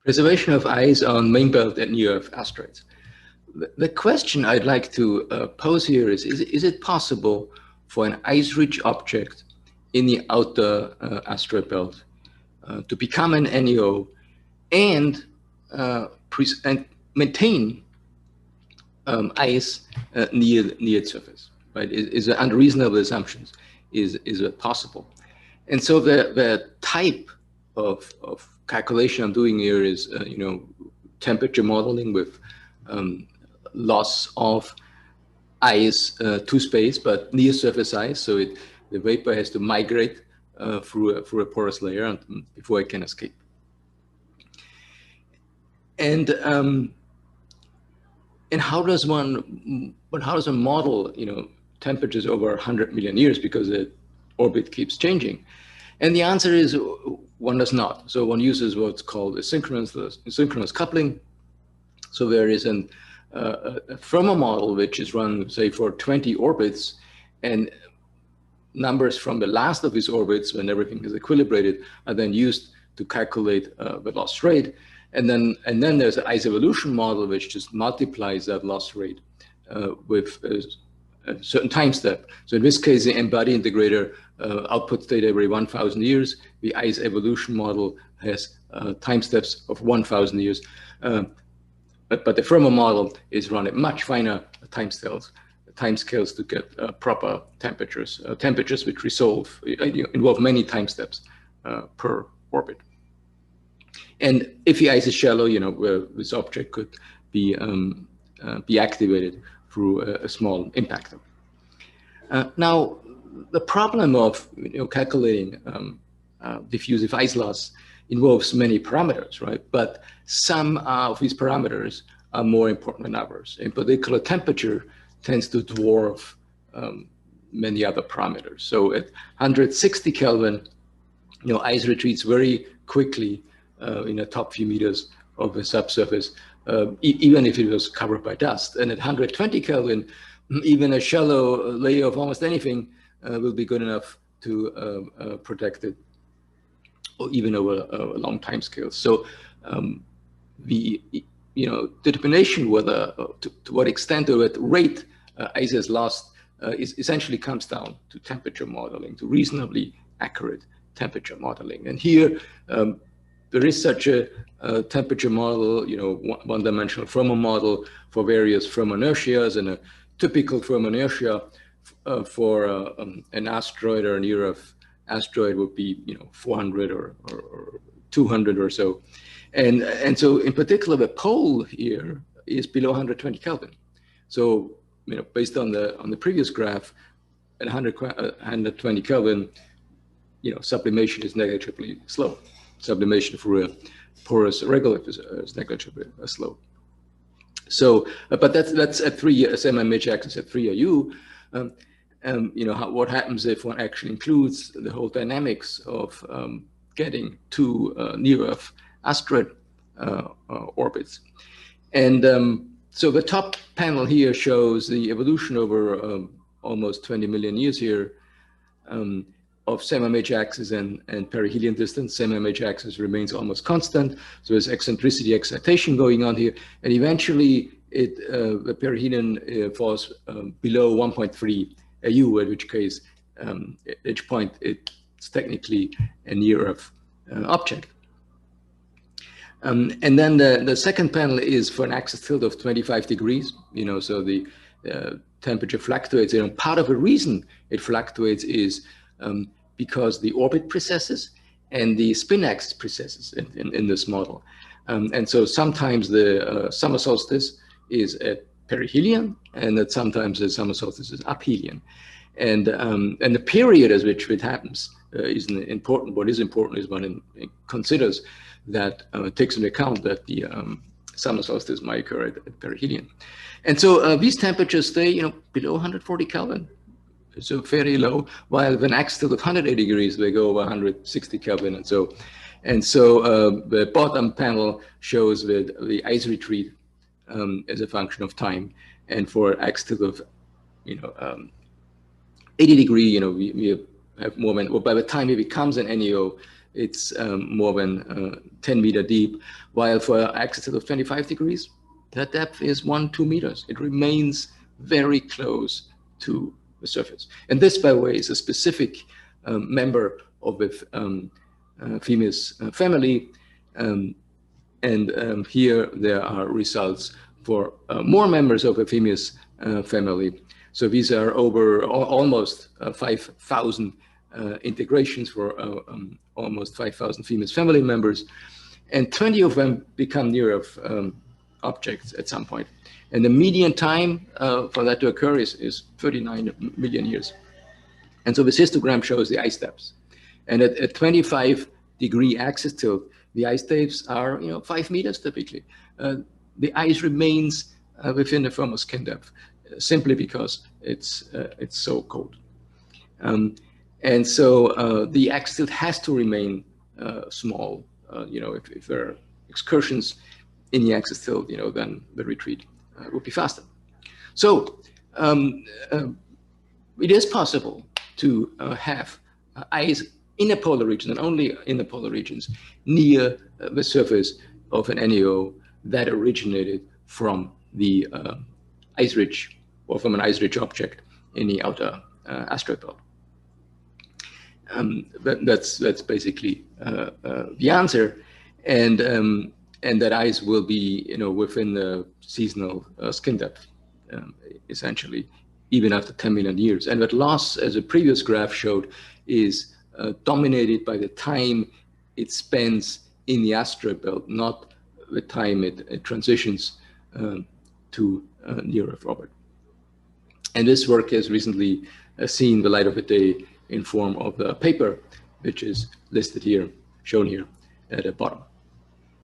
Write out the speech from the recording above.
Preservation of ice on main belt and near-Earth asteroids. The question I'd like to pose here is it possible for an ice-rich object in the outer asteroid belt to become an NEO and maintain ice near its surface? Right? Is it under reasonable assumptions? Is it possible? And so the type of calculation I'm doing here is, temperature modeling with loss of ice to space, but near surface ice. So the vapor has to migrate through a porous layer before it can escape. And how does one model, temperatures over 100 million years, because the orbit keeps changing? And the answer is one does not. So one uses what's called a synchronous coupling. So there is a thermal model which is run, say, for 20 orbits, and numbers from the last of these orbits, when everything is equilibrated, are then used to calculate the loss rate. And then there's an ice evolution model which just multiplies that loss rate with a certain time step. So in this case, the embodied integrator outputs data every 1,000 years. The ice evolution model has time steps of 1,000 years. But the thermal model is run at much finer timescales to get proper temperatures, temperatures which involve many time steps per orbit. And if the ice is shallow, this object could be activated through a small impactor. Now, the problem of calculating diffusive ice loss involves many parameters, right? But some of these parameters are more important than others. In particular, temperature tends to dwarf many other parameters. So at 160 Kelvin, ice retreats very quickly in the top few meters of the subsurface, even if it was covered by dust. And at 120 Kelvin, even a shallow layer of almost anything will be good enough to protect it, or even over a long time scale. So the determination whether to what extent or at rate ice is lost essentially comes down to temperature modeling, to reasonably accurate temperature modeling. And here there is such a temperature model, one-dimensional thermal model for various thermoinertias, and a typical thermoinertia for an asteroid or a near-Earth asteroid would be 400 or 200 or so. And so in particular, the pole here is below 120 Kelvin. So, based on the previous graph, at 120 Kelvin, sublimation is negligibly slow. Sublimation through a porous regolith is negligibly slow. So, but that's at 3 SMMH axis at 3 AU. What happens if one actually includes the whole dynamics of getting to near-Earth asteroid orbits. And so the top panel here shows the evolution over almost 20 million years here of SMMH axis and perihelion distance. SMMH axis remains almost constant, so there's eccentricity excitation going on here, and eventually the perihelion falls below 1.3 AU, at which case, at which point it's technically a near-Earth object. And then the second panel is for an axis tilt of 25 degrees. So the temperature fluctuates. Part of the reason it fluctuates is because the orbit precesses and the spin axis precesses in this model. And so sometimes the summer solstice is at perihelion, and that sometimes the summer solstice is aphelion. And the period as which it happens isn't important. What is important is when it considers that takes into account that the summer solstice might occur at perihelion. And so these temperatures stay, below 140 Kelvin. So fairly low, while with an axis tilt of 180 degrees, they go over 160 Kelvin. And so the bottom panel shows the ice retreat as a function of time. And for axis tilt of, 80 degree, we have more than, well, by the time it becomes an NEO, it's more than 10 meter deep, while for an axis tilt of 25 degrees, that depth is 1-2 meters. It remains very close to the surface. And this, by the way, is a specific member of the Themis family. Here there are results for more members of the Themis family. So these are over almost 5,000 integrations for almost 5,000 Themis family members. And 20 of them become near-Earth objects at some point. And the median time for that to occur is 39 million years. And so this histogram shows the ice depths. And at 25-degree axis tilt, the ice depths are 5 meters typically. The ice remains within the thermal skin depth simply because it's so cold. And so the axis tilt has to remain small. If there are excursions in the axis tilt, then the retreat would be faster. So it is possible to have ice in the polar region and only in the polar regions near the surface of an NAO that originated from the ice-rich or from an ice-rich object in the outer asteroid belt. That's basically the answer, and that ice will be within the seasonal skin depth, essentially, even after 10 million years. And that loss, as a previous graph showed, is dominated by the time it spends in the asteroid belt, not the time it transitions to near-Earth orbit. And this work has recently seen the light of the day in form of a paper, which is listed here, shown here at the bottom.